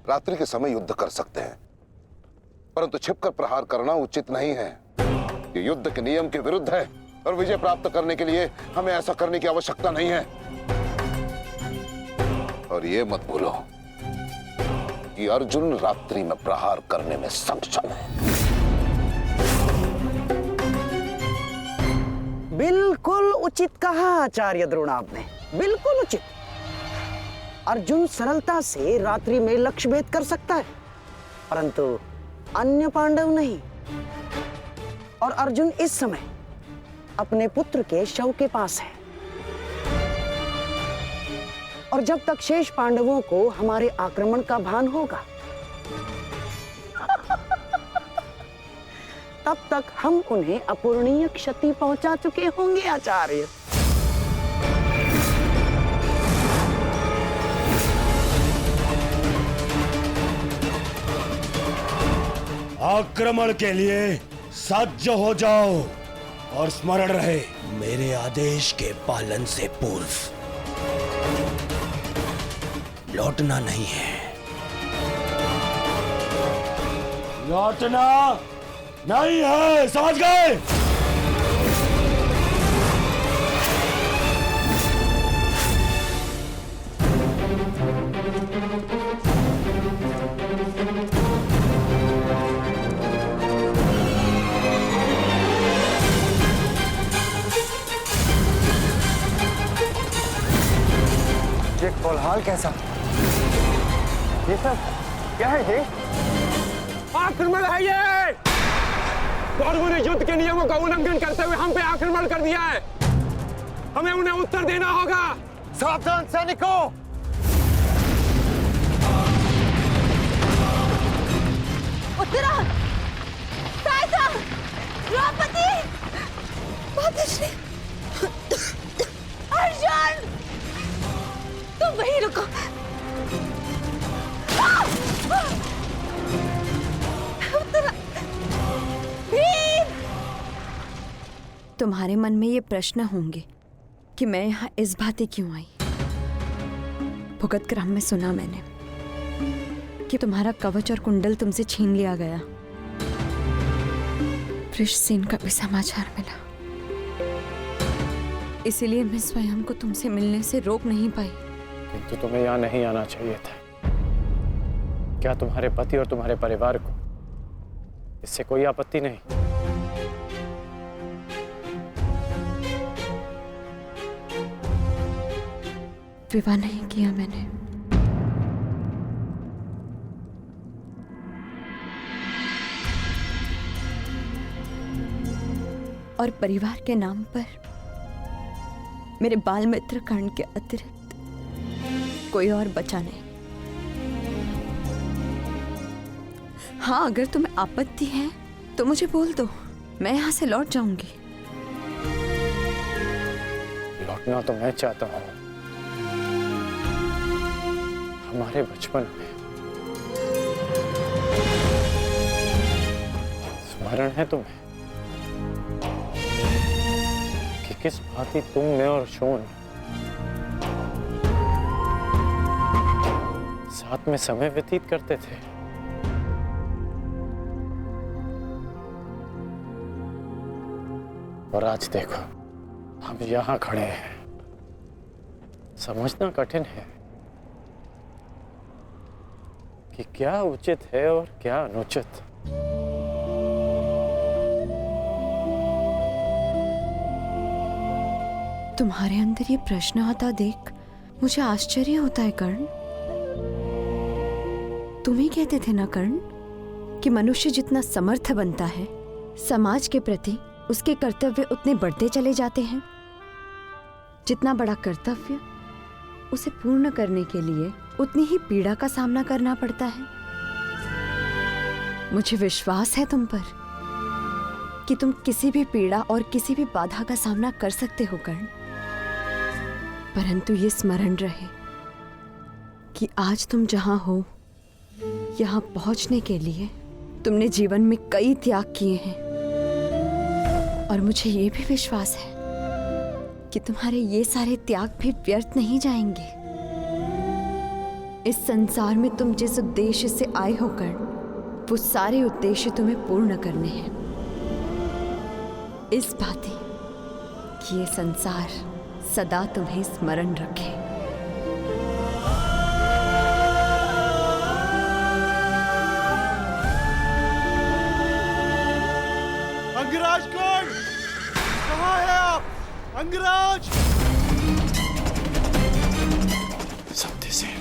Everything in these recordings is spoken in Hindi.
रात्रि के समय युद्ध कर सकते हैं, परंतु छिपकर प्रहार करना उचित नहीं है। ये युद्ध के नियम के विरुद्ध है और विजय प्राप्त करने के लिए हमें ऐसा करने की आवश्यकता नहीं है। और ये मत भूलो कि अर्जुन रात्रि में प्रहार करने में सक्षम है। बिल्कुल उचित कहा आचार्य द्रोण आपने, बिल्कुल उचित। अर्जुन सरलता से रात्रि में लक्ष्य भेद कर सकता है, परंतु अन्य पांडव नहीं। और अर्जुन इस समय अपने पुत्र के शव के पास है, और जब तक शेष पांडवों को हमारे आक्रमण का भान होगा तब तक हम उन्हें अपूरणीय क्षति पहुंचा चुके होंगे आचार्य। आक्रमण के लिए सज्ज हो जाओ और स्मरण रहे, मेरे आदेश के पालन से पूर्व लौटना नहीं है। लौटना नहीं है, समझ गए? ये कोलाहल कैसा? ये सब क्या है? ये आक्रमण है। ये कौरवों ने युद्ध के नियमों का उल्लंघन करते हुए हम पे आक्रमण कर दिया है। हमें उन्हें उत्तर देना होगा। सावधान सैनिकों! उत्तरा, सायसा, द्रौपदी, मातश्री, अर्जुन, तुम वहीं रुको। उत्तरा, भीम! तुम्हारे मन में ये प्रश्न होंगे कि मैं यहाँ इस भांति क्यों आई। भुगत क्रम में सुना मैंने कि तुम्हारा कवच और कुंडल तुमसे छीन लिया गया। वृषसेन का भी समाचार मिला, इसीलिए मैं स्वयं को तुमसे मिलने से रोक नहीं पाई। किंतु तुम्हें यहाँ नहीं आना चाहिए था। क्या तुम्हारे पति और तुम्हारे परिवार को इससे कोई आपत्ति नहीं? विवाह नहीं किया मैंने। और परिवार के नाम पर मेरे बाल मित्र कर्ण के अतिरिक्त कोई और बचा नहीं। हाँ, अगर तुम्हें आपत्ति है तो मुझे बोल दो, मैं यहाँ से लौट जाऊंगी। लौटना तो मैं चाहता हूँ। हमारे बचपन में स्मरण है तुम्हें कि किस भांति तुम, मैं और शोन साथ में समय व्यतीत करते थे। और आज देखो, हम यहाँ खड़े हैं। समझना कठिन है कि क्या उचित है और क्या अनुचित। तुम्हारे अंदर ये प्रश्न आता देख मुझे आश्चर्य होता है कर्ण। तुम ही कहते थे ना कर्ण कि मनुष्य जितना समर्थ बनता है, समाज के प्रति उसके कर्तव्य उतने बढ़ते चले जाते हैं। जितना बड़ा कर्तव्य, उसे पूर्ण करने के लिए उतनी ही पीड़ा का सामना करना पड़ता है। मुझे विश्वास है तुम पर कि तुम किसी भी पीड़ा और किसी भी बाधा का सामना कर सकते हो कर्ण। परंतु ये स्मरण रहे कि आज तुम जहां हो, यहां पहुंचने के लिए तुमने जीवन में कई त्याग किए हैं। और मुझे ये भी विश्वास है कि तुम्हारे ये सारे त्याग भी व्यर्थ नहीं जाएंगे। इस संसार में तुम जिस उद्देश्य से आए हो कर्ण, वो सारे उद्देश्य तुम्हें पूर्ण करने हैं। इस बात कि ये संसार सदा तुम्हें स्मरण रखे। अंगराज कौन? कहाँ है आप? अंगराज! सत्य से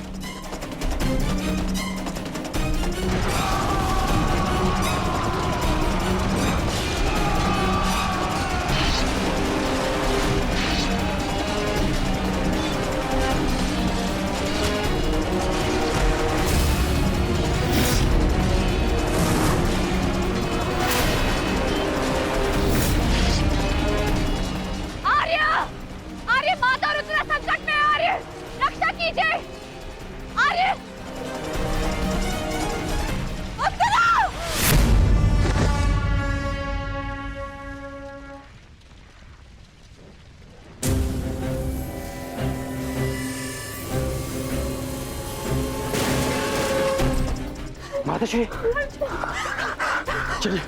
माताश्री, चलिए।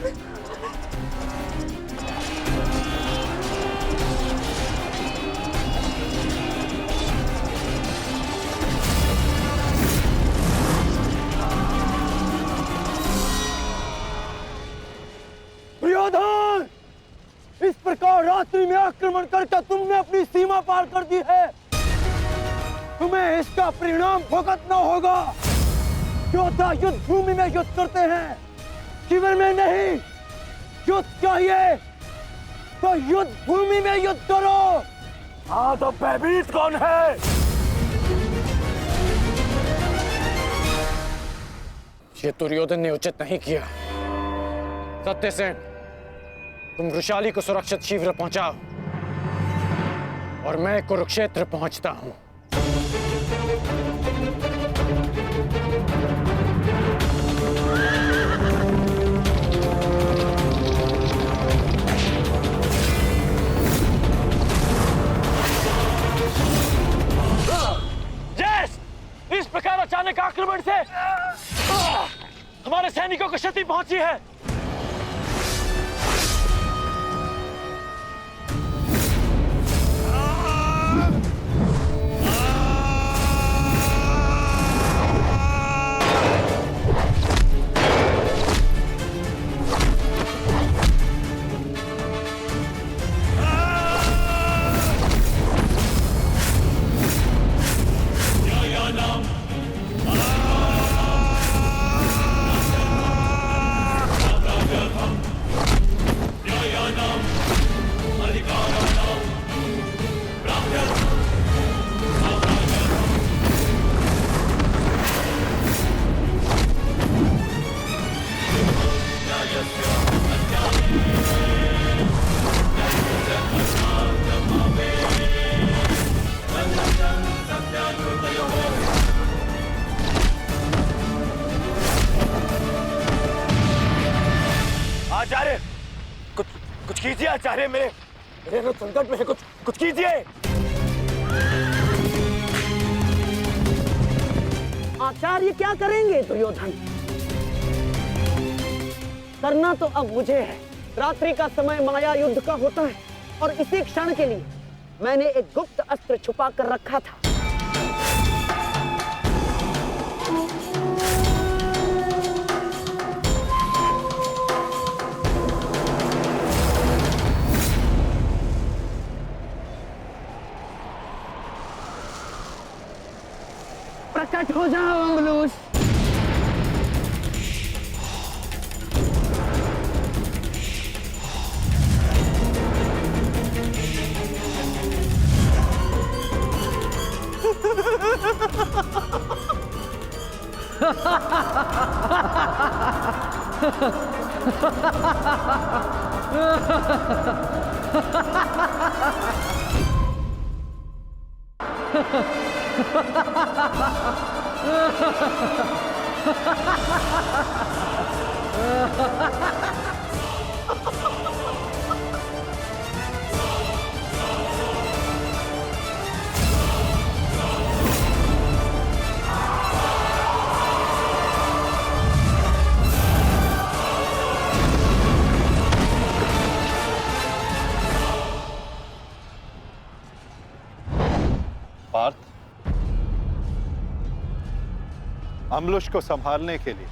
दुर्योधन, इस प्रकार रात्रि में आक्रमण करके तुमने अपनी सीमा पार कर दी है। तुम्हें इसका परिणाम भुगतना होगा। योद्धा युद्ध भूमि में युद्ध करते हैं, शिविर में नहीं। युद्ध चाहिए तो युद्ध भूमि में युद्ध करो। हाँ, तो भयभीत कौन है? ये दुर्योधन ने उचित नहीं किया। सत्यसेन, तुम वृषाली को सुरक्षित शिविर पहुंचाओ और मैं कुरुक्षेत्र पहुंचता हूं। इस प्रकार अचानक आक्रमण से हमारे सैनिकों को क्षति पहुंची है। आचार्य, कुछ कीजिए। आचार्य, मेरे लोग संकट में है। कुछ कीजिए। आचार्य क्या करेंगे दुर्योधन? करना तो अब मुझे है। रात्रि का समय माया युद्ध का होता है और इसी क्षण के लिए मैंने एक गुप्त अस्त्र छुपा कर रखा था। प्रकट हो जाओ अम्बलूस। अम्लुष को संभालने के लिए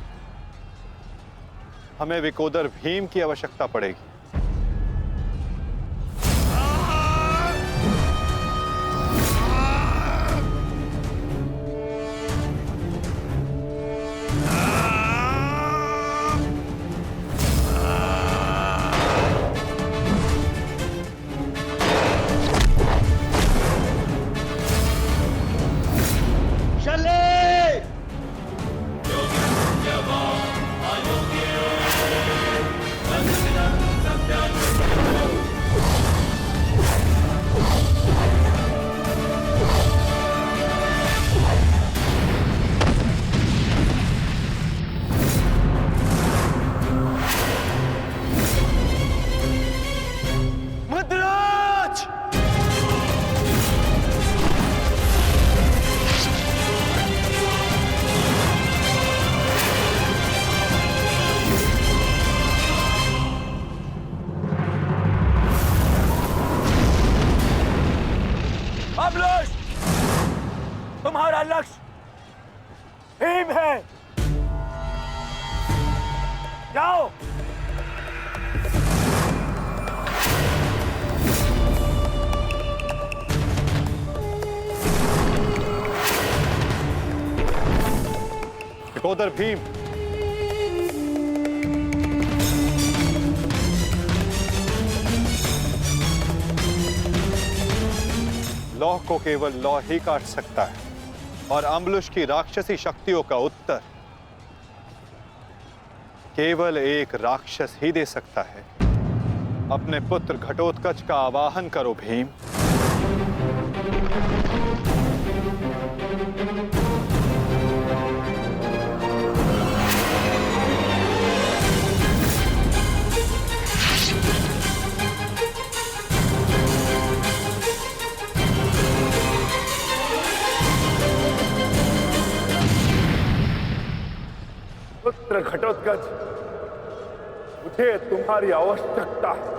हमें विकोदर भीम की आवश्यकता पड़ेगी। अम्लुष, तुम्हारा लक्ष्य भीम है। जाओ। विकोदर भीम, लौह को केवल लौह ही काट सकता है और अम्लुष की राक्षसी शक्तियों का उत्तर केवल एक राक्षस ही दे सकता है। अपने पुत्र घटोत्कच का आवाहन करो भीम। पुत्र घटोत्कच, मुझे तुम्हारी आवश्यकता है।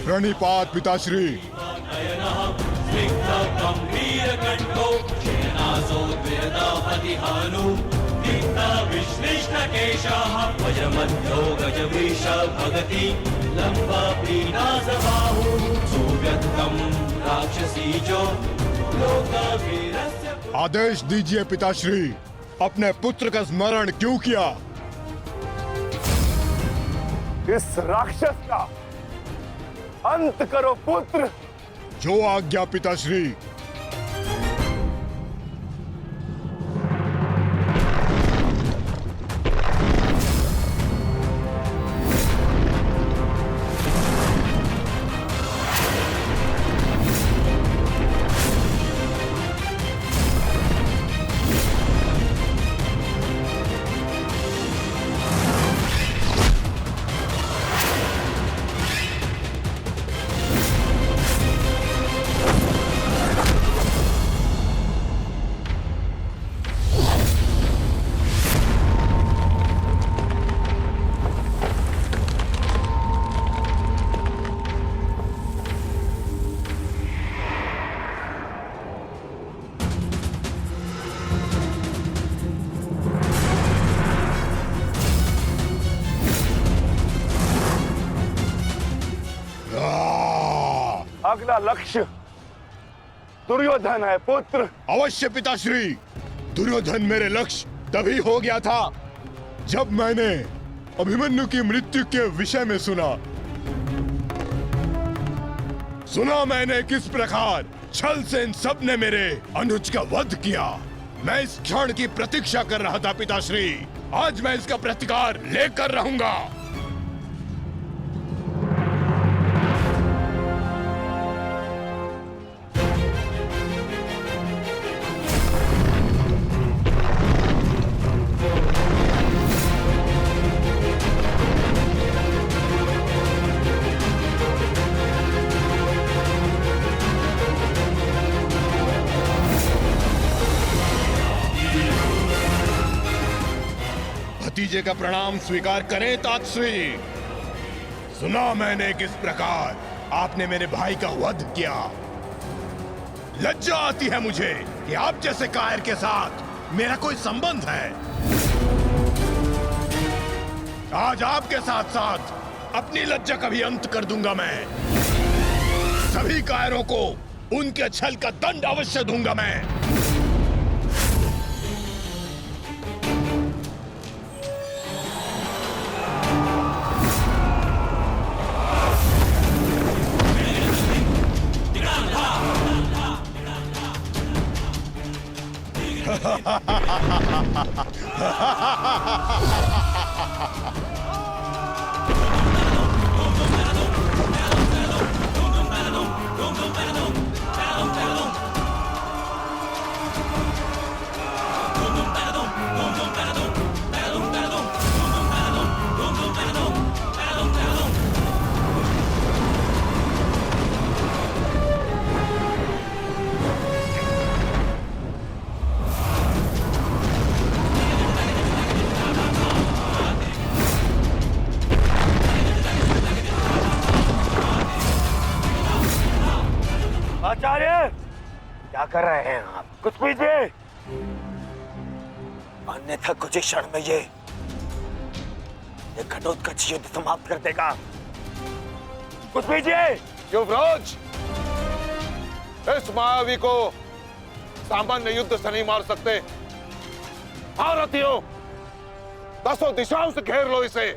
प्रणिपात पिताश्री। आदेश दीजिए पिताश्री, अपने पुत्र का स्मरण क्यों किया? इस राक्षस का अंत करो पुत्र। जो आज्ञा पिताश्री। अगला लक्ष्य दुर्योधन है पुत्र। अवश्य पिताश्री, दुर्योधन मेरे लक्ष्य तभी हो गया था जब मैंने अभिमन्यु की मृत्यु के विषय में सुना मैंने किस प्रकार छल से इन सब ने मेरे अनुज का वध किया। मैं इस क्षण की प्रतीक्षा कर रहा था पिताश्री। आज मैं इसका प्रतिकार लेकर रहूंगा। भतीजे का प्रणाम स्वीकार करें तातश्री। सुना मैंने किस प्रकार आपने मेरे भाई का वध किया। लज्जा आती है मुझे कि आप जैसे कायर के साथ मेरा कोई संबंध है। आज आपके साथ साथ अपनी लज्जा का भी अंत कर दूंगा मैं। सभी कायरों को उनके छल का दंड अवश्य दूंगा मैं। आचार्य, क्या कर रहे हैं आप? कुछ पीजिए, अन्यथा कुछ ही क्षण में ये घटोत्कच युद्ध समाप्त कर देगा। कुछ पीजिए। युवराज, इस मायावी को सामान्य युद्ध से नहीं मार सकते। भारतीयों, 10 दिशाओं से घेर लो इसे।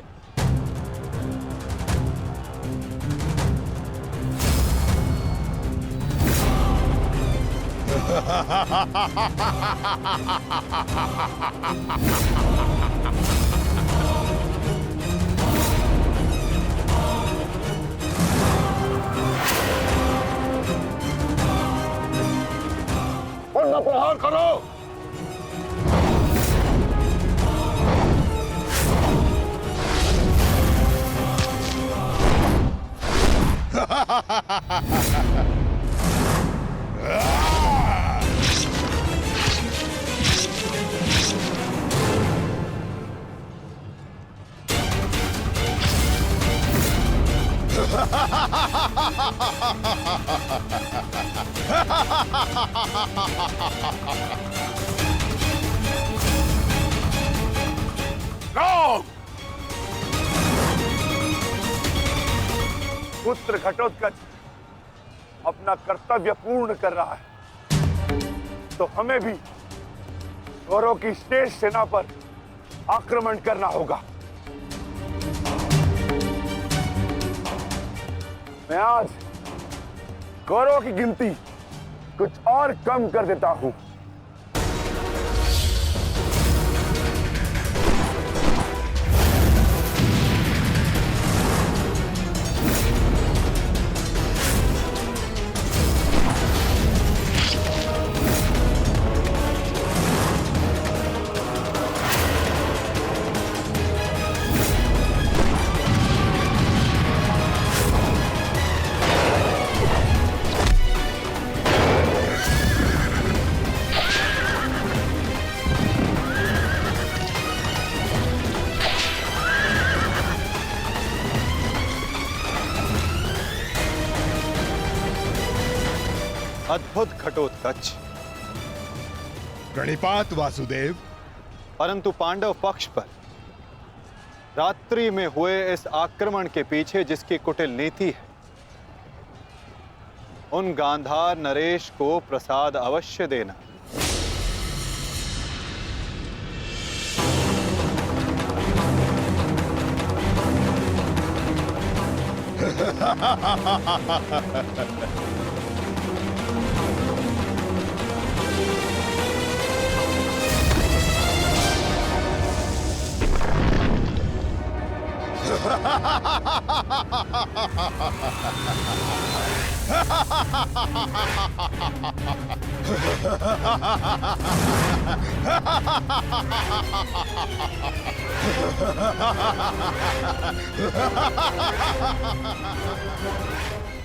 उन प्रहार करो। पुत्र घटोत्कच अपना कर्तव्य पूर्ण कर रहा है, तो हमें भी कौरवों की शेष सेना पर आक्रमण करना होगा। मैं आज कौरवों की गिनती कुछ और कम कर देता हूं। अद्भुत घटोत्कच। प्रणिपात वासुदेव। परंतु पांडव पक्ष पर रात्रि में हुए इस आक्रमण के पीछे जिसकी कुटिल नीति है, उन गांधार नरेश को प्रसाद अवश्य देना।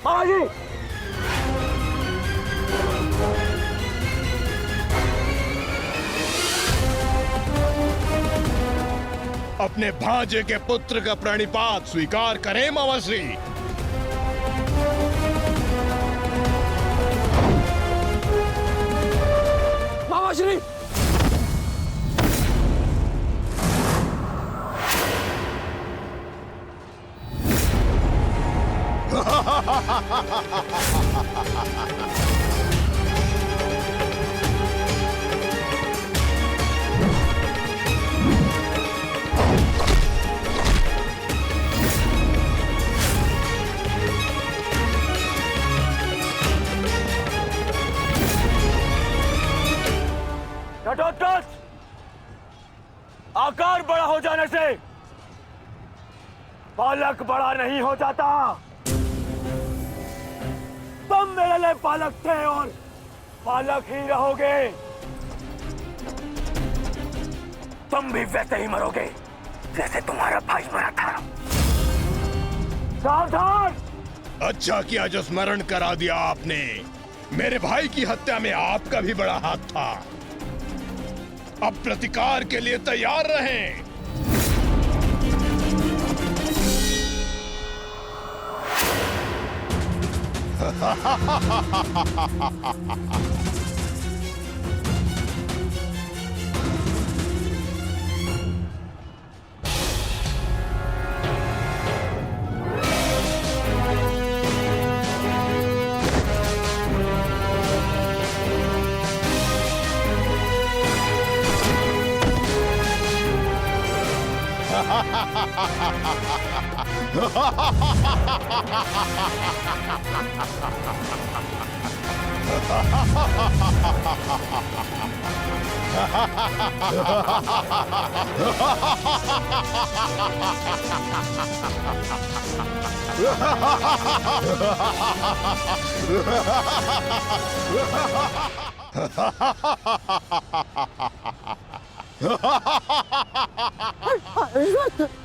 महाराज, अपने भांजे के पुत्र का प्रणिपात स्वीकार करें मामाश्री। मामाश्री, घटोत्कच, आकार बड़ा हो जाने से बालक बड़ा नहीं हो जाता। तुम मेरे लिए बालक थे और बालक ही रहोगे। तुम भी वैसे ही मरोगे जैसे तुम्हारा भाई मरा था। सावधान! अच्छा किया जो स्मरण करा दिया आपने। मेरे भाई की हत्या में आपका भी बड़ा हाथ था। अब प्रतिकार के लिए तैयार रहें।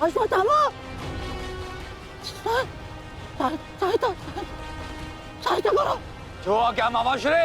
अश्वत्थामा! सहायता करो। जो आ गया मामाश्री।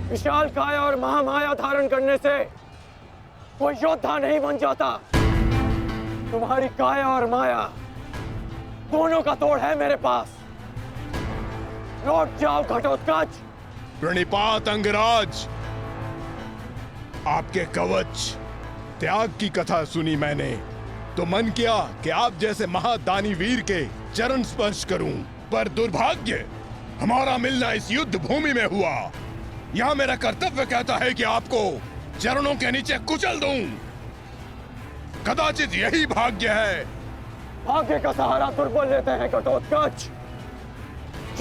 विशाल काया और महामाया धारण करने से कोई योद्धा नहीं बन जाता। तुम्हारी काया और माया दोनों का तोड़ है मेरे पास। लौट जाओ घटोत्कच। प्रणिपात अंगराज। आपके कवच त्याग की कथा सुनी मैंने तो मन किया कि आप जैसे महादानी वीर के चरण स्पर्श करूं, पर दुर्भाग्य हमारा मिलना इस युद्ध भूमि में हुआ। यहाँ मेरा कर्तव्य कहता है कि आपको चरणों के नीचे कुचल दूं। कदाचित यही भाग्य है। भाग्य का सहारा दुर्बल लेते हैं घटोत्कच,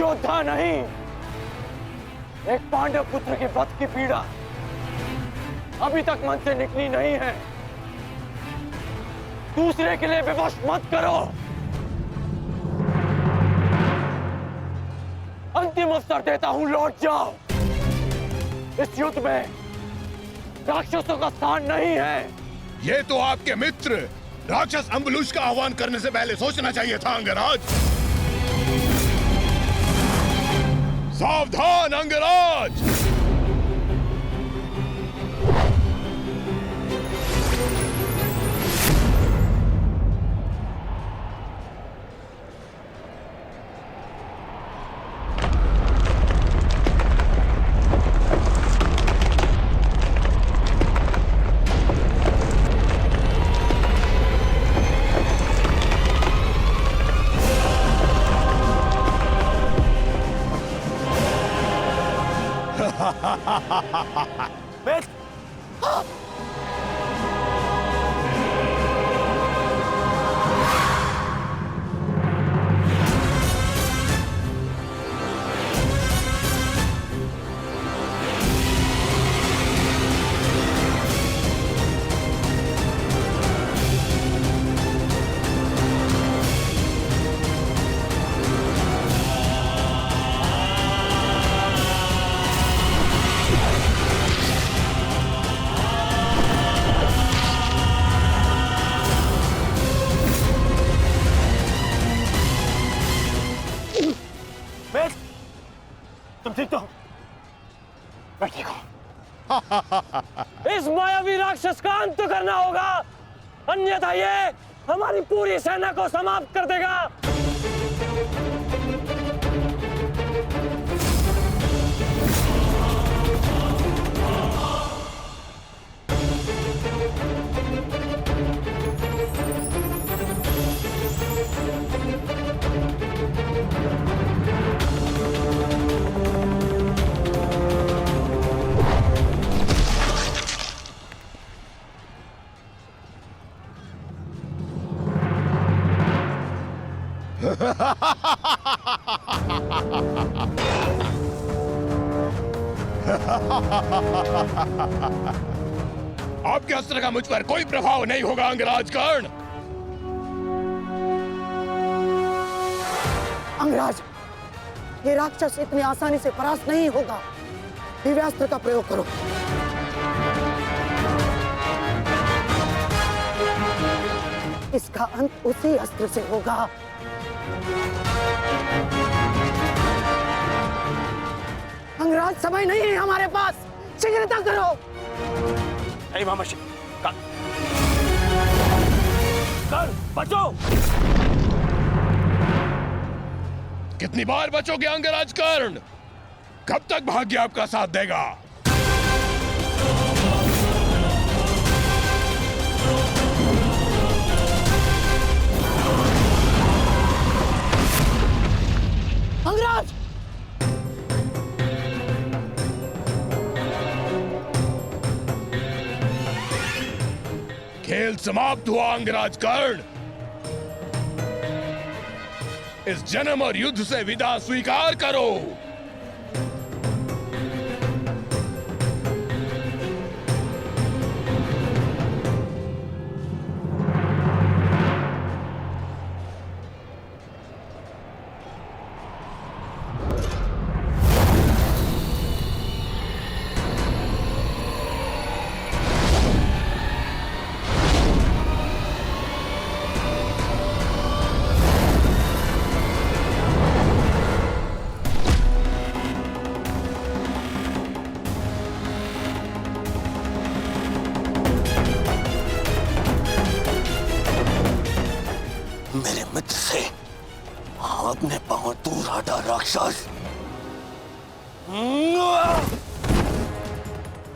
योद्धा नहीं। एक पांडव पुत्र के वध की पीड़ा अभी तक मन से निकली नहीं है। दूसरे के लिए विवश मत करो। अंतिम अवसर देता हूं, लौट जाओ। इस युद्ध में राक्षसों का स्थान नहीं है। ये तो आपके मित्र राक्षस अम्बुलुष का आह्वान करने से पहले सोचना चाहिए था अंगराज। सावधान अंगराज। तुम ठीक तो? मैं ठीक हूं। इस मायावी राक्षस का अंत करना होगा, अन्यथा ये हमारी पूरी सेना को समाप्त कर देगा। आपके अस्त्र का मुझ पर कोई प्रभाव नहीं होगा अंगराज कर्ण। अंगराज, ये राक्षस इतनी आसानी से परास्त नहीं होगा। दिव्यास्त्र का प्रयोग करो। इसका अंत उसी अस्त्र से होगा। अंगराज, समय नहीं है हमारे पास, शीघ्रता करो। नहीं मामाशी, कर बचो। कितनी बार बचोगे अंगराज कर्ण? कब तक भाग्य आपका साथ देगा? अंगराज, खेल समाप्त हुआ अंगराज कर्ण। इस जन्म और युद्ध से विदा स्वीकार करो। मेरे मित्र से अपने पांव दूर हटा राक्षस।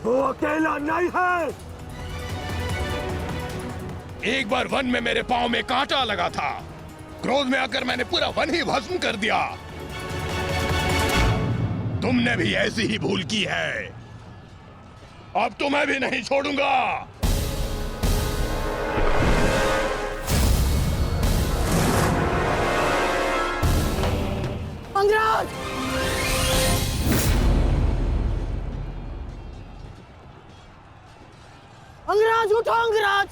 वो अकेला नहीं है। एक बार वन में मेरे पांव में कांटा लगा था। क्रोध में आकर मैंने पूरा वन ही भस्म कर दिया। तुमने भी ऐसी ही भूल की है। अब तो मैं भी नहीं छोड़ूंगा। अंगराज, अंगराज उठो। अंगराज,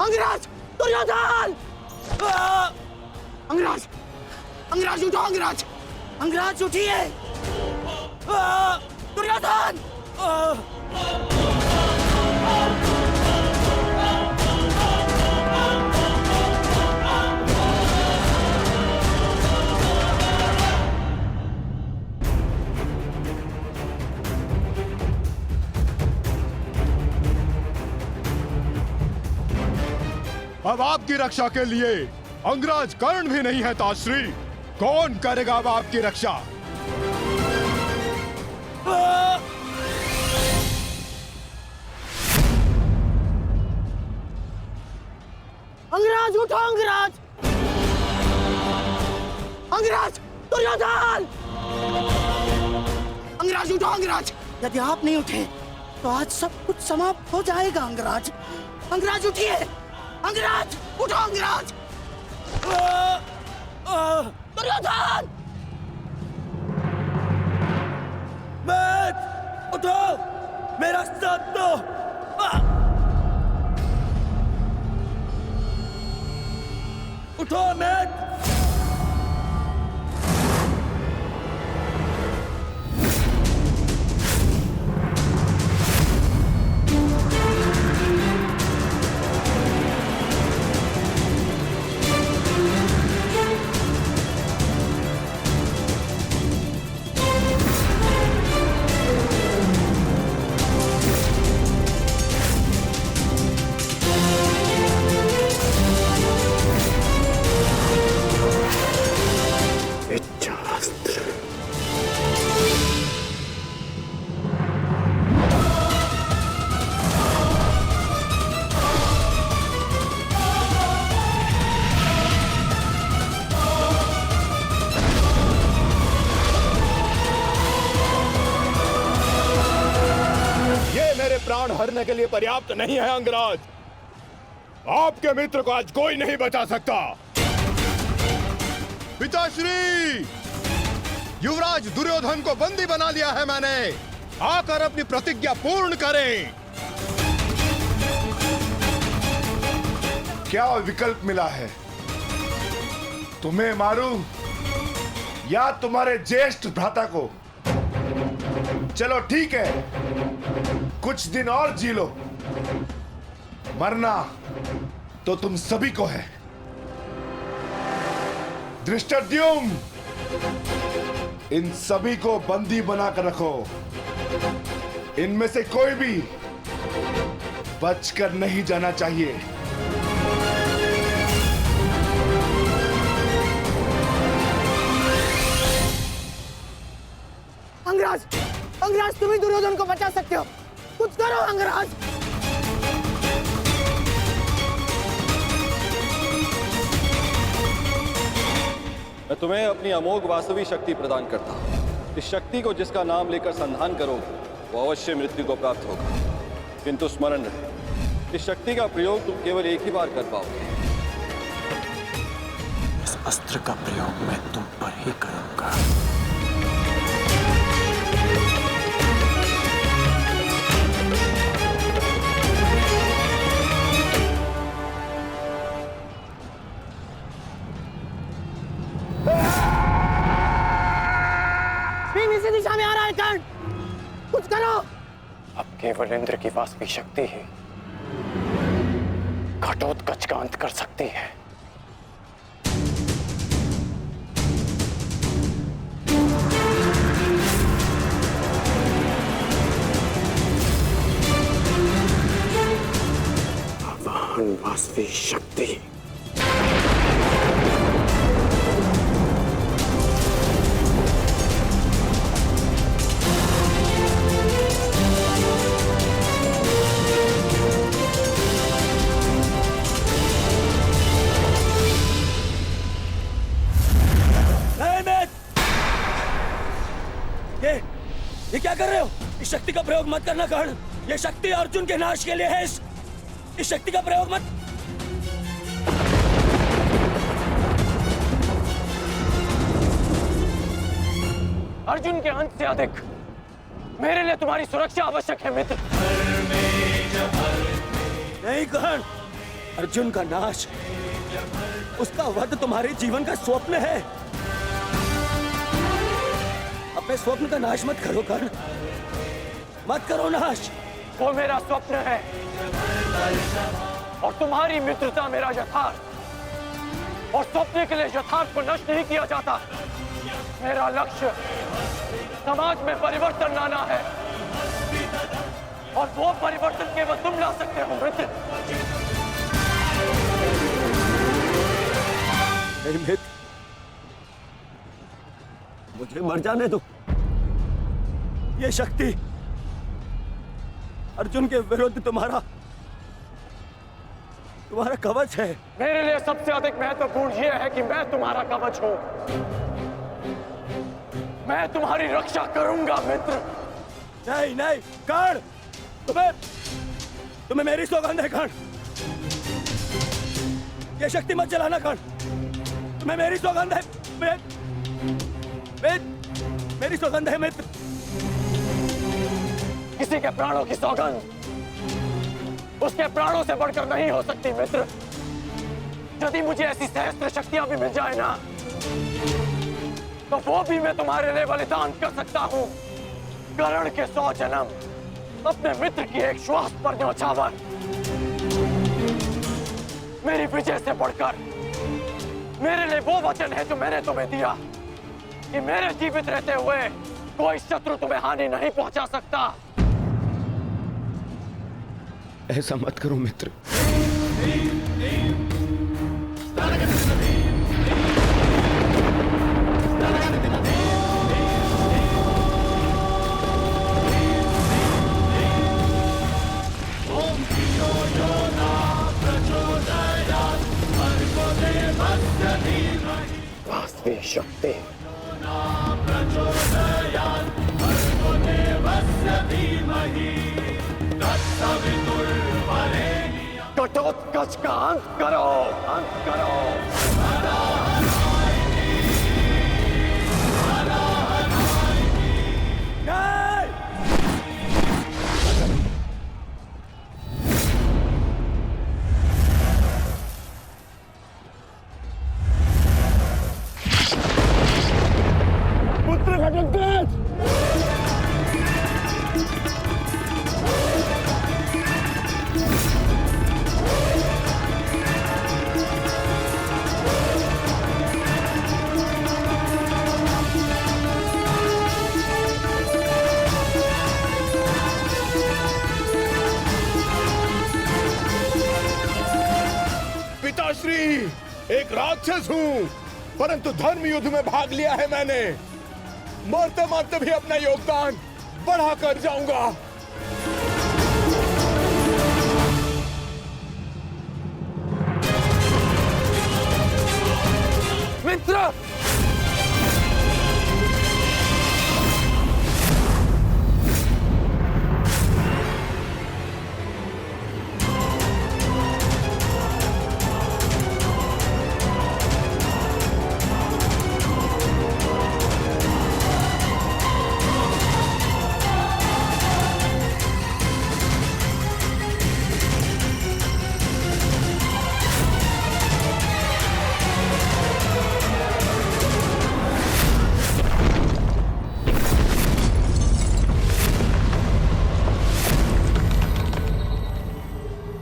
अंगराज, दुर्योधन! अंगराज, अंगराज उठो। अंगराज, अंगराज उठिए। दुर्योधन! अब आपकी रक्षा के लिए अंगराज कर्ण भी नहीं है ताश्री। कौन करेगा अब आपकी रक्षा? अंगराज उठो। अंगराज, अंगराज, दुर्योधन! अंगराज उठो अंगराज। यदि आप नहीं उठे तो आज सब कुछ समाप्त हो जाएगा अंगराज। अंगराज उठिए, अंगराज उठो अंगराज। दुर्योधन! उठो, मेरा साथ दो। उठो मैट। प्राण हरने के लिए पर्याप्त नहीं है अंगराज। आपके मित्र को आज कोई नहीं बचा सकता। पिताश्री, युवराज दुर्योधन को बंदी बना लिया है मैंने। आकर अपनी प्रतिज्ञा पूर्ण करें। क्या विकल्प मिला है? तुम्हें मारूं या तुम्हारे ज्येष्ठ भ्राता को? चलो ठीक है, कुछ दिन और जी लो। मरना तो तुम सभी को है। धृष्टद्युम्न, इन सभी को बंदी बनाकर रखो। इनमें से कोई भी बचकर नहीं जाना चाहिए। अंगराज, अंगराज तुम ही दुर्योधन को बचा सकते हो। कुछ करो अंगराज। मैं तुम्हें अपनी अमोघ वास्तविक शक्ति प्रदान करता हूं। इस शक्ति को जिसका नाम लेकर संधान करोगे वो अवश्य मृत्यु को प्राप्त होगा। किंतु स्मरण रहे, इस शक्ति का प्रयोग तुम केवल एक ही बार कर पाओगे। इस अस्त्र का प्रयोग मैं तुम पर ही करूंगा। इसी दिशा में आ रहा है कर्ण, कुछ करो। अब केवल इंद्र की वास्तविक शक्ति ही घटोत्कच का अंत कर सकती है। आवाहन वास्तविक शक्ति। ये क्या कर रहे हो? इस शक्ति का प्रयोग मत करना कर्ण। ये शक्ति अर्जुन के नाश के लिए है। इस शक्ति का प्रयोग मत। अर्जुन के अंत से अधिक मेरे लिए तुम्हारी सुरक्षा आवश्यक है मित्र। नहीं कर्ण, अर्जुन का नाश, उसका वध तुम्हारे जीवन का स्वप्न है। अपने स्वप्न का नाश मत करो कर्ण, मत करो नाश। वो मेरा स्वप्न है और तुम्हारी मित्रता मेरा यथार्थ। और स्वप्न के लिए यथार्थ को नष्ट नहीं किया जाता। मेरा लक्ष्य समाज में परिवर्तन लाना है और वो परिवर्तन केवल तुम ला सकते हो मित्र। मित्र, मुझे मर जाने दो। ये शक्ति अर्जुन के विरुद्ध तुम्हारा कवच है। मेरे लिए सबसे अधिक महत्वपूर्ण यह है कि मैं तुम्हारा कवच हूं। मैं तुम्हारी रक्षा करूंगा मित्र। नहीं नहीं कर्ण, तुम्हें मेरी सौगंध है कर्ण। ये शक्ति मत जलाना कर्ण, तुम्हें मेरी सौगंध है। मेरी सौगंध है मित्र। किसी के प्राणों की सौगंध उसके प्राणों से बढ़कर नहीं हो सकती मित्र। यदि मुझे ऐसी सहस्त्र शक्तियां भी मिल जाए ना, तो वो भी मैं तुम्हारे लिए बलिदान कर सकता हूं। कर्ण के 100 जन्म, अपने मित्र की एक श्वास पर न्योछावर। मेरी विजय से बढ़कर मेरे लिए वो वचन है जो मैंने तुम्हें दिया कि मेरे जीवित रहते हुए कोई शत्रु तुम्हें हानि नहीं पहुंचा सकता। ऐसा मत करो मित्र। वास्तविक शक्ति घटोत्कच का अंत करो, अंत करो। पुत्र घटोत्कच! पिताश्री, एक राक्षस हूँ, परंतु धर्म युद्ध में भाग लिया है मैंने। मरते मरते भी अपना योगदान बढ़ाकर जाऊंगा। मित्र,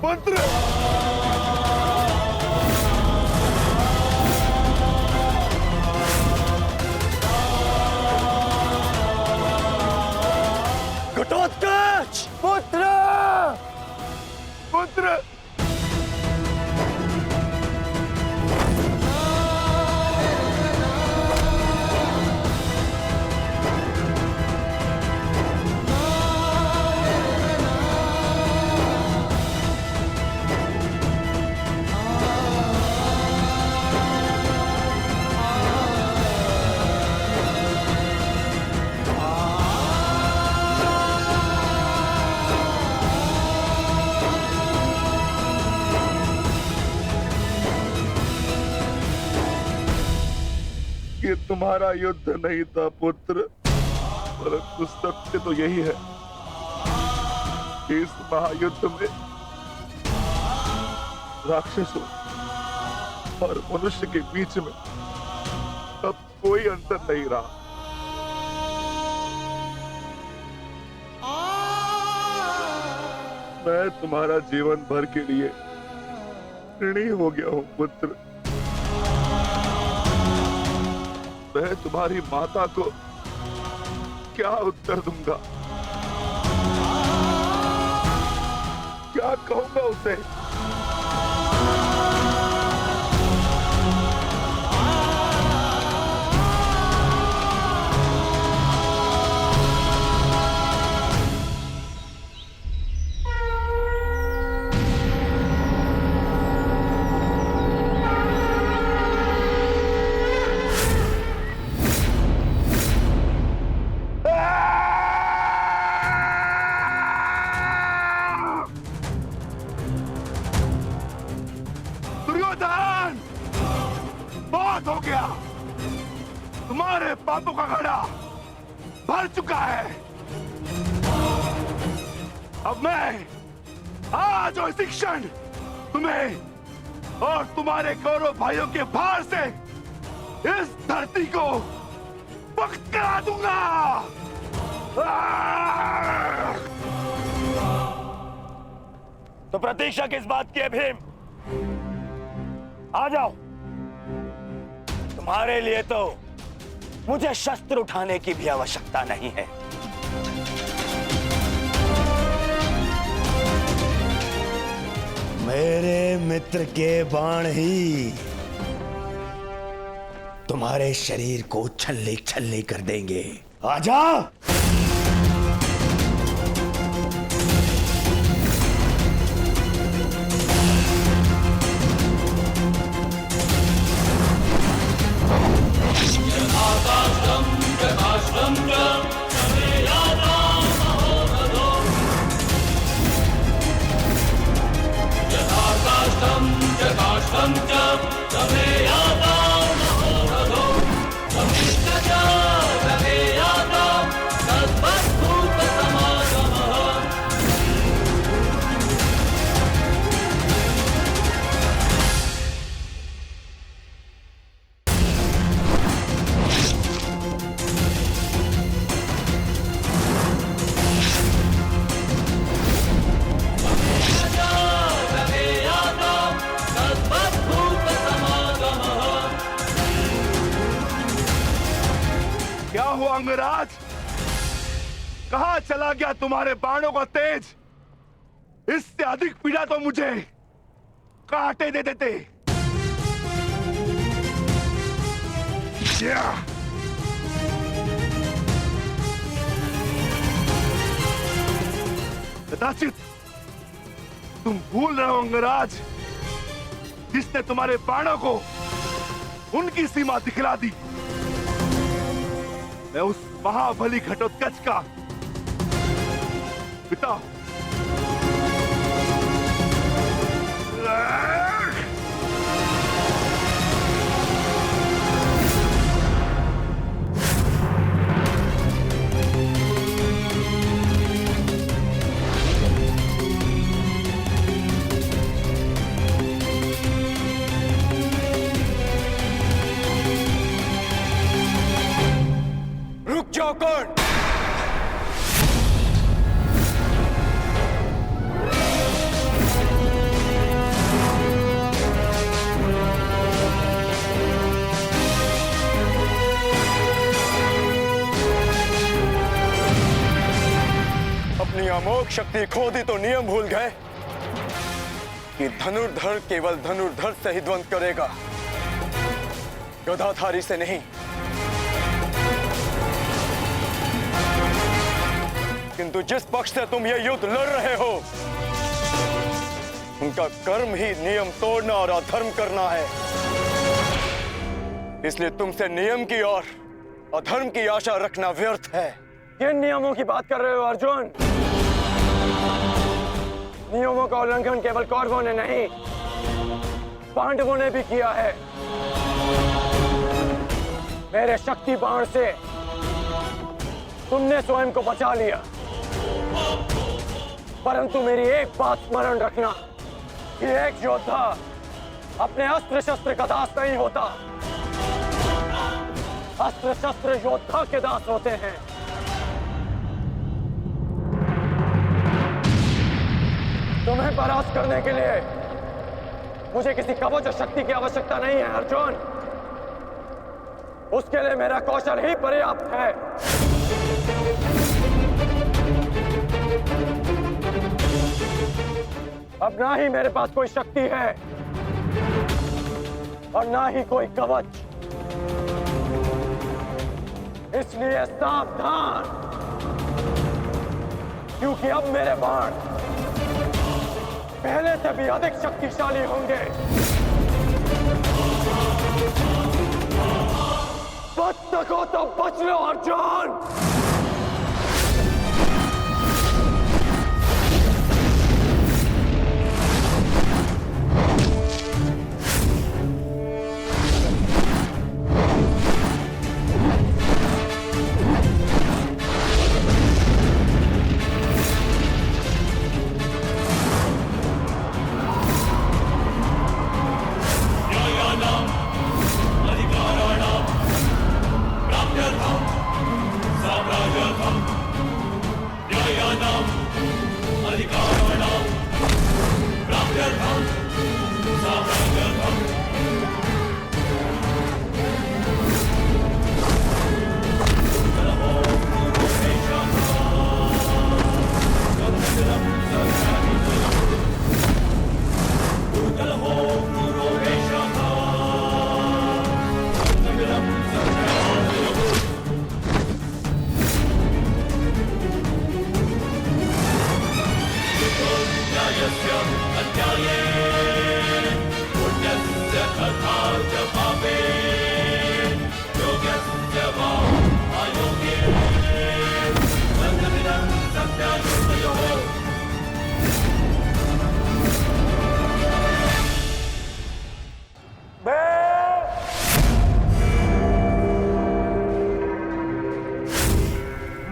पुत्र! घटोत्कच! पुत्र! पुत्र! ये तुम्हारा युद्ध नहीं था पुत्र, परंतु सत्य तो यही है कि इस महायुद्ध में राक्षसों और मनुष्य के बीच में अब कोई अंतर नहीं रहा। मैं तुम्हारा जीवन भर के लिए ऋणी हो गया हूं पुत्र। मैं तुम्हारी माता को क्या उत्तर दूंगा, क्या कहूंगा उसे? दुर्योधन, बहुत हो गया। तुम्हारे पापों का घड़ा भर चुका है। अब मैं आज और इसी क्षण तुम्हें और तुम्हारे कौरव भाइयों के भार से इस धरती को मुक्त करा दूंगा। तो प्रतीक्षा किस बात की है भीम? आ जाओ। तुम्हारे लिए तो मुझे शस्त्र उठाने की भी आवश्यकता नहीं है। मेरे मित्र के बाण ही तुम्हारे शरीर को छल्ले छल्ले कर देंगे। आजा। क्या हुआ अंगराज? कहां चला गया तुम्हारे बाणों का तेज? इससे अधिक पीड़ा तो मुझे कांटे दे देते। कदाचित तुम भूल रहे हो अंगराज, जिसने तुम्हारे बाणों को उनकी सीमा दिखला दी। मैं उस महाबली घटोत्कच का पिता हूं। रुक जाओ कर्ण। अपनी अमोघ शक्ति खो दी तो नियम भूल गए कि धनुर्धर केवल धनुर्धर से ही द्वंद करेगा, योद्धाधारी से नहीं। किंतु जिस पक्ष से तुम ये युद्ध लड़ रहे हो, उनका कर्म ही नियम तोड़ना और अधर्म करना है। इसलिए तुमसे नियम की और अधर्म की आशा रखना व्यर्थ है। किन नियमों की बात कर रहे हो अर्जुन? नियमों का उल्लंघन केवल कौरवों ने नहीं, पांडवों ने भी किया है। मेरे शक्ति बाण से तुमने स्वयं को बचा लिया, परंतु मेरी एक बात स्मरण रखना कि एक योद्धा अपने अस्त्र शस्त्र का दास नहीं होता। अस्त्र शस्त्र योद्धा के दास होते हैं। तुम्हें परास्त करने के लिए मुझे किसी कवच और शक्ति की आवश्यकता नहीं है अर्जुन। उसके लिए मेरा कौशल ही पर्याप्त है। अब ना ही मेरे पास कोई शक्ति है और ना ही कोई कवच, इसलिए सावधान, क्योंकि अब मेरे बाण पहले से भी अधिक शक्तिशाली होंगे। बच सको तो बच लो अर्जुन।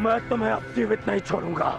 मैं तुम्हें अब जीवित नहीं छोड़ूंगा।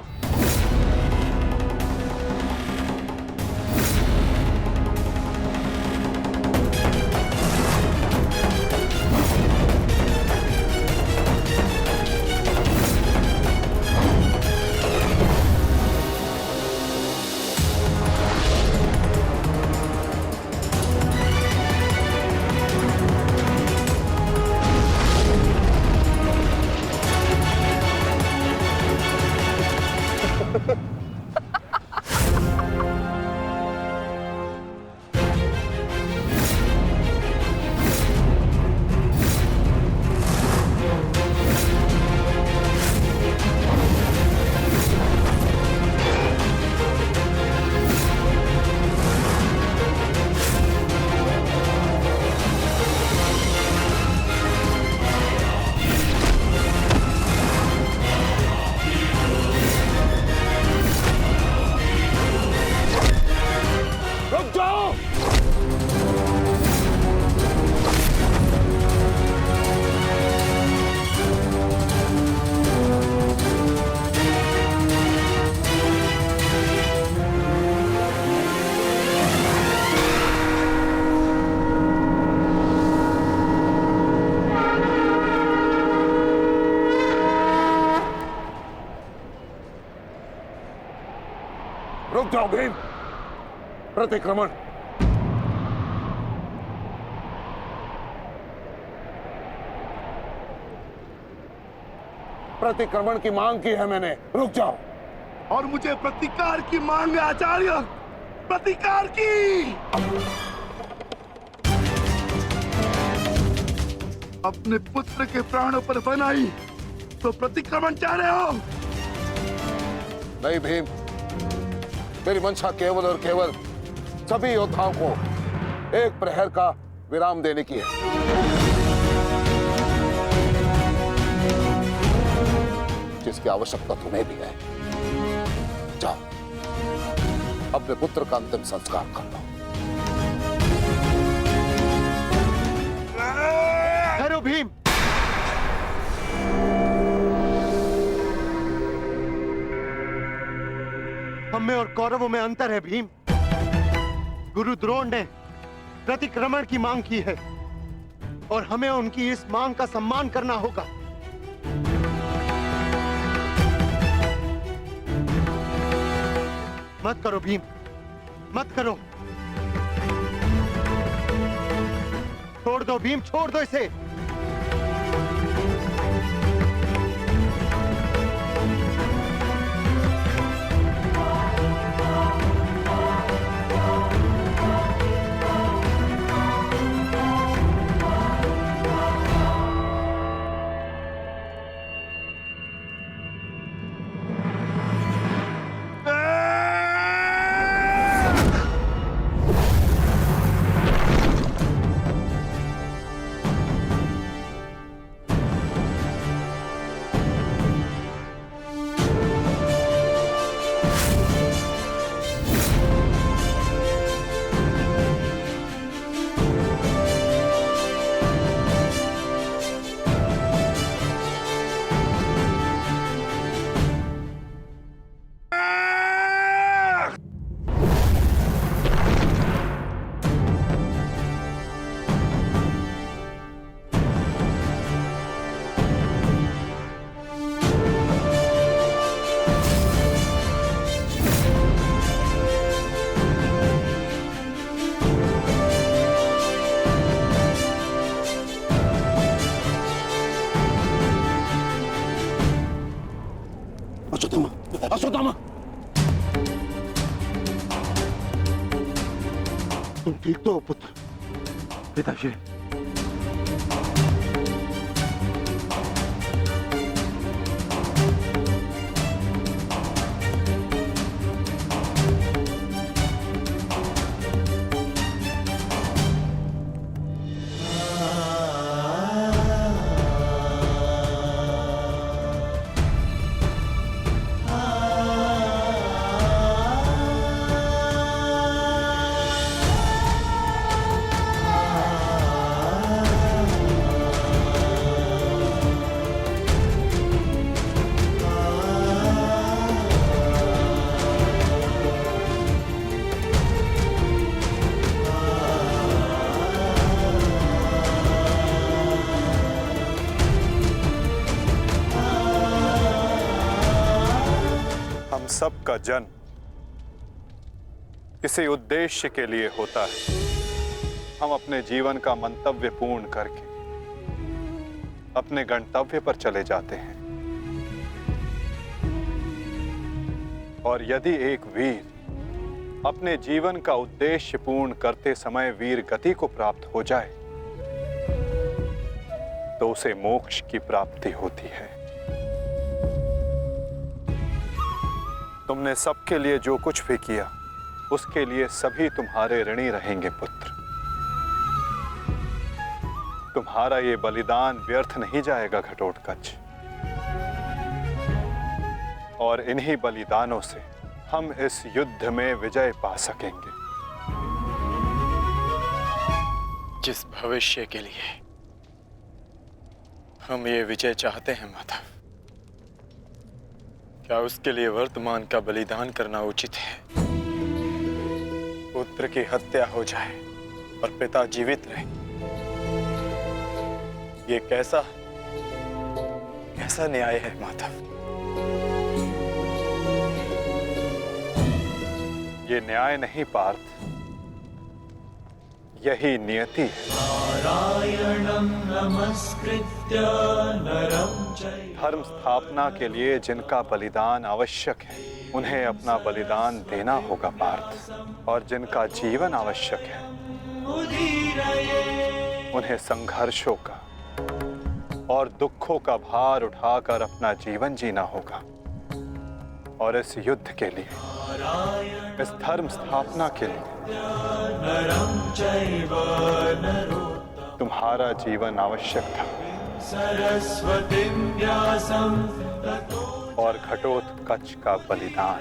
रुक जाओ भीम। प्रतिक्रमण। प्रतिक्रमण की मांग की है मैंने, रुक जाओ। और मुझे प्रतिकार की मांग है आचार्य, प्रतिकार की। अपने पुत्र के प्राणों पर बनाई तो प्रतिक्रमण चाह रहे हो? नहीं भीम, मेरी मंशा केवल और केवल सभी योद्धाओं को एक प्रहर का विराम देने की है। जिसकी आवश्यकता तुम्हें भी है। जाओ, अपने पुत्र का अंतिम संस्कार कर लो। ठहरो भीम। हम में और कौरवों में अंतर है भीम। गुरु द्रोण ने प्रतिक्रमण की मांग की है और हमें उनकी इस मांग का सम्मान करना होगा। मत करो भीम, मत करो। छोड़ दो भीम, छोड़ दो इसे। अश्वत्थामा, तुम ठीक तो हो पुत्र? पिताश्री, का जन्म किसी उद्देश्य के लिए होता है। हम अपने जीवन का मंतव्य पूर्ण करके अपने गंतव्य पर चले जाते हैं। और यदि एक वीर अपने जीवन का उद्देश्य पूर्ण करते समय वीर गति को प्राप्त हो जाए तो उसे मोक्ष की प्राप्ति होती है। तुमने सबके लिए जो कुछ भी किया उसके लिए सभी तुम्हारे ऋणी रहेंगे पुत्र। तुम्हारा ये बलिदान व्यर्थ नहीं जाएगा घटोत्कच। और इन्हीं बलिदानों से हम इस युद्ध में विजय पा सकेंगे। जिस भविष्य के लिए हम ये विजय चाहते हैं माधव, क्या उसके लिए वर्तमान का बलिदान करना उचित है? पुत्र की हत्या हो जाए और पिता जीवित रहे, ये कैसा न्याय है माधव? ये न्याय नहीं पार्थ, यही नियति है। धर्म स्थापना के लिए जिनका बलिदान आवश्यक है उन्हें अपना बलिदान देना होगा पार्थ। और जिनका जीवन आवश्यक है उन्हें संघर्षों का और दुखों का भार उठाकर अपना जीवन जीना होगा। और इस युद्ध के लिए, इस धर्म स्थापना के लिए तुम्हारा जीवन आवश्यक था। और घटोत्कच का बलिदान।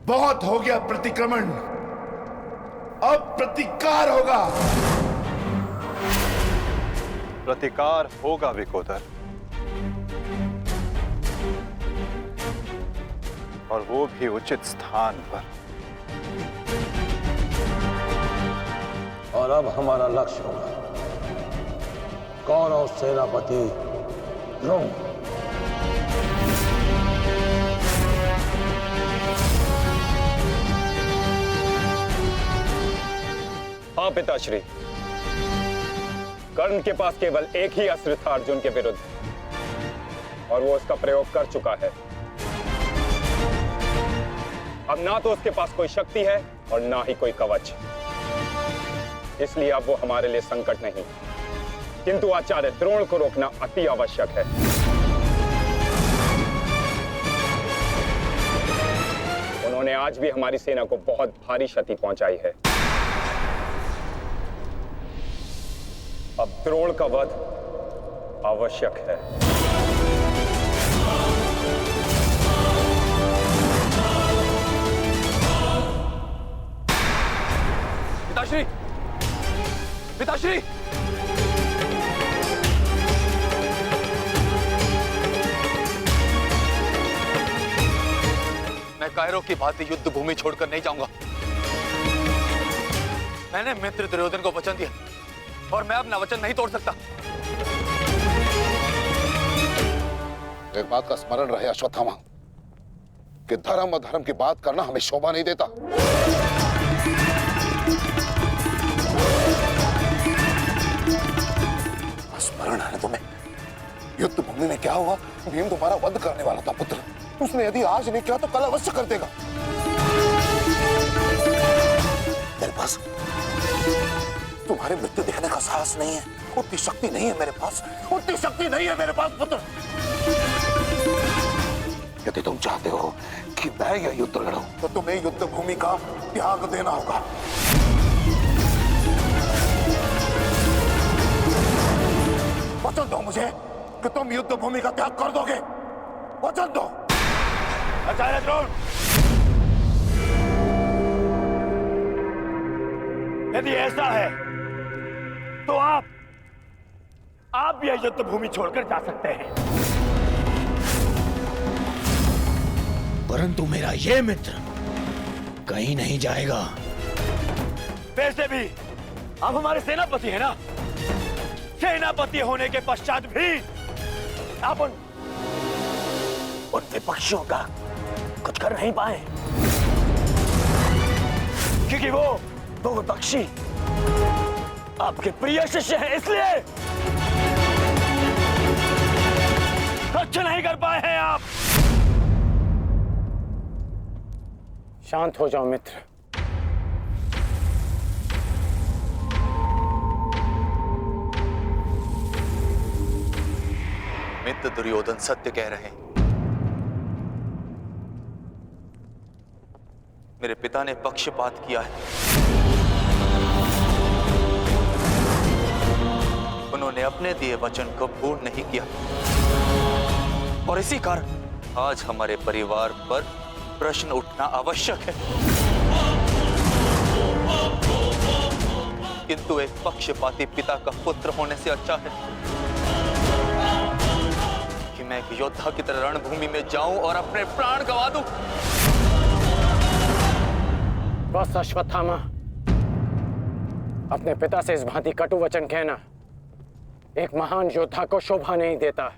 बहुत हो गया प्रतिक्रमण, अब प्रतिकार होगा। प्रतिकार होगा विकोदर, और वो भी उचित स्थान पर। और अब हमारा लक्ष्य होगा कौरव सेनापति द्रोण। हाँ पिताश्री, कर्ण के पास केवल एक ही अस्त्र था अर्जुन के विरुद्ध, और वो उसका प्रयोग कर चुका है। अब ना तो उसके पास कोई शक्ति है और ना ही कोई कवच, इसलिए अब वो हमारे लिए संकट नहीं, किंतु आचार्य द्रोण को रोकना अति आवश्यक है। उन्होंने आज भी हमारी सेना को बहुत भारी क्षति पहुंचाई है। अब द्रोण का वध आवश्यक है। पिताश्री, पिताश्री! मैं कायरों की भांति युद्ध भूमि छोड़कर नहीं जाऊंगा। मैंने मित्र दुर्योधन को वचन दिया और मैं अपना वचन नहीं तोड़ सकता। एक बात का स्मरण रहे अश्वत्थामा कि धर्म अधर्म की बात करना हमें शोभा नहीं देता। स्मरण है तुम्हें युद्ध भूमि में क्या हुआ? भीम तुम्हारा वध करने वाला था पुत्र। उसने यदि आज नहीं किया तो कल अवश्य कर देगा। मेरे पास तुम्हारे मृत्यु देखने का साहस नहीं है, उतनी शक्ति नहीं है मेरे पास, उतनी शक्ति नहीं है मेरे पास पुत्र। यदि तुम चाहते हो कि मैं यह युद्ध लड़ूं, तो तुम्हें युद्ध भूमि का त्याग देना होगा। वचन दो मुझे कि तुम युद्ध भूमि का त्याग कर दोगे। वचन दो। आचार्य द्रोण, यदि ऐसा है तो आप यह युद्ध भूमि छोड़कर जा सकते हैं। परंतु मेरा ये मित्र कहीं नहीं जाएगा। वैसे भी आप हमारे सेनापति हैं ना। सेनापति होने के पश्चात भी आप उन विपक्षियों का कुछ कर नहीं पाए, क्योंकि वो विपक्षी आपके प्रिय शिष्य हैं, इसलिए कुछ नहीं कर पाए हैं आप। शांत हो जाओ मित्र। मित्र दुर्योधन सत्य कह रहे हैं। मेरे पिता ने पक्षपात किया है। उन्होंने अपने दिए वचन को पूर्ण नहीं किया और इसी कारण आज हमारे परिवार पर प्रश्न उठना आवश्यक है। किंतु एक पक्षपाती पिता का पुत्र होने से अच्छा है कि मैं एक योद्धा की तरह रणभूमि में जाऊं और अपने प्राण गंवा दूं। बस अश्वत्थामा, अपने पिता से इस भांति कटु वचन कहना एक महान योद्धा को शोभा नहीं देता।